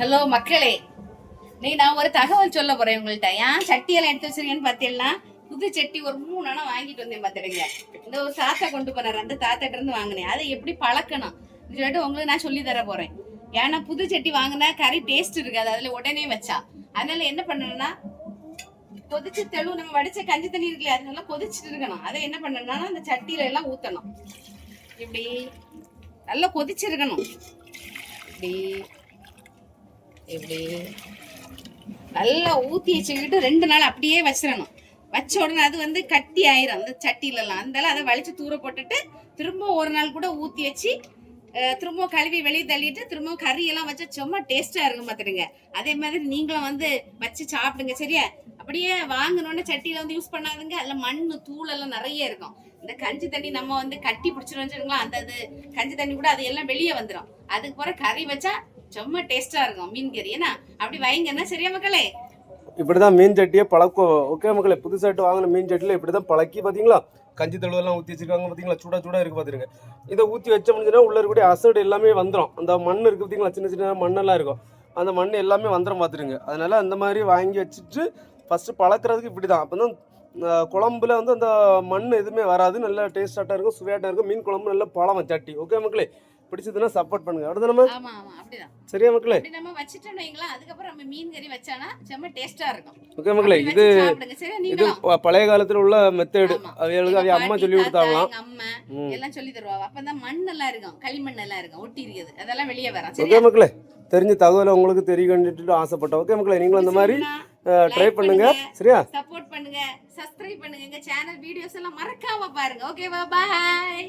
Hello மக்களே, நீ நான் ஒரு தகவல் சொல்ல போறேன் உங்கள்கிட்ட. ஏன் சட்டியெல்லாம் எடுத்து வச்சிருக்கேன்னு பார்த்தீங்கன்னா, புது சட்டி ஒரு 3 அணம் வாங்கிட்டு வந்தேன் பார்த்துடுங்க. இந்த ஒரு தாத்தா கொண்டு போனார், அந்த தாத்தாட்ட இருந்து வாங்கினேன். அதை எப்படி பழக்கணும் சொல்லிட்டு உங்களுக்கு நான் சொல்லி தர போறேன். ஏன்னா புது சட்டி வாங்கினா கறி டேஸ்ட் இருக்காது அதுல உடனே வச்சா. அதனால என்ன பண்ணணும்னா, கொதிச்சு தெளு நம்ம வடிச்ச கஞ்சி தண்ணி இருக்குல்ல, அதனால கொதிச்சுட்டு இருக்கணும். அதை என்ன பண்ணணும்னா அந்த சட்டியில எல்லாம் ஊத்தணும். இப்படி நல்லா கொதிச்சிருக்கணும். இப்படி இப்படி நல்லா ஊற்றி வச்சுக்கிட்டு 2 நாள் அப்படியே வச்சிடணும். வச்ச உடனே அது வந்து கட்டி ஆயிரும் அந்த சட்டியிலலாம். அதனால அதை வலிச்சு தூர போட்டுட்டு திரும்ப ஒரு நாள் கூட ஊற்றி வச்சு திரும்ப கழுவி வெளியே தள்ளிட்டு திரும்ப கறியெல்லாம் வச்சா சும்மா டேஸ்டா இருக்கும் பார்த்துடுங்க. அதே மாதிரி நீங்களும் வந்து வச்சு சாப்பிடுங்க சரியா. அப்படியே வாங்கினோடனே சட்டியில வந்து யூஸ் பண்ணாதுங்க. அதில் மண்ணு தூள் எல்லாம் நிறைய இருக்கும். இந்த கஞ்சி தண்ணி நம்ம வந்து கட்டி பிடிச்சிடும் வச்சுருங்களா, அந்த இது கஞ்சி தண்ணி கூட அது எல்லாம் வெளியே வந்துடும். அதுக்கு போற கறி வச்சா ரொம்ப டேஸ்டா இருக்கும் மீன் கறி. ஏன்னா அப்படி வைங்கன்னா சரியா மக்களே. இப்படிதான் மீன் சட்டியை பழக்கம். ஓகே மக்களே, புதுசாட்டு வாங்கின மீன் சட்டியில் இப்படிதான் பழக்கி பார்த்தீங்களா. கஞ்சி தழுவெல்லாம் ஊற்றி வச்சிருக்காங்க பார்த்தீங்களா, சூடாக சூடாக இருக்குது பார்த்துருங்க. இதை ஊற்றி வச்ச முடிஞ்சுன்னா உள்ள இருக்கக்கூடிய அசடு எல்லாமே வந்துடும். அந்த மண் இருக்குது பார்த்தீங்களா, சின்ன சின்ன மண்ணெல்லாம் இருக்கும், அந்த மண் எல்லாமே வந்துடும் பார்த்துருங்க. அதனால அந்த மாதிரி வாங்கி வச்சுட்டு ஃபஸ்ட்டு பழக்கிறதுக்கு இப்படி தான். அப்போ தான் குழம்புல வந்து அந்த மண் எதுவுமே வராது, நல்லா டேஸ்டாக இருக்கும், சுவையாட்டாக இருக்கும். மீன் குழம்பு நல்லா பழம் சட்டி. ஓகே மக்களே, பிடிச்சதுன்னா சப்போர்ட் பண்ணுங்க. அப்படிதானே? ஆமா ஆமா அப்படிதான். சரியா மக்களே? அப்படி நம்ம வச்சிட்டோம்னு வைங்களா, அதுக்கப்புறம் நம்ம மீன் கறி வச்சானா செம்ம டேஸ்டா இருக்கும். ஓகே மக்களே, இது பழைய காலத்துல உள்ள மெத்தேடு. அவைகளுக்கு அம்மா சொல்லி கொடுத்தாங்களாம். அம்மா எல்லாம் சொல்லி தருவாங்க. அப்பதான் மண் எல்லாம் இருக்கும், களிமண் எல்லாம் இருக்கும், ஒட்டி இருக்குது, அதெல்லாம் வெளியே வரும். ஓகே மக்களே, தெரிஞ்ச தகவலை உங்களுக்கு தெரிஞ்சுட்டு ஆசைப்பட்டோம். ஓகே மக்களே, நீங்களும் அந்த மாதிரி ட்ரை பண்ணுங்க சரியா. சப்போர்ட் பண்ணுங்க, சப்ஸ்கிரைப் பண்ணுங்க, எங்க சேனல் வீடியோஸ் எல்லாம் மறக்காம பாருங்க. ஓகேவா, பாய்.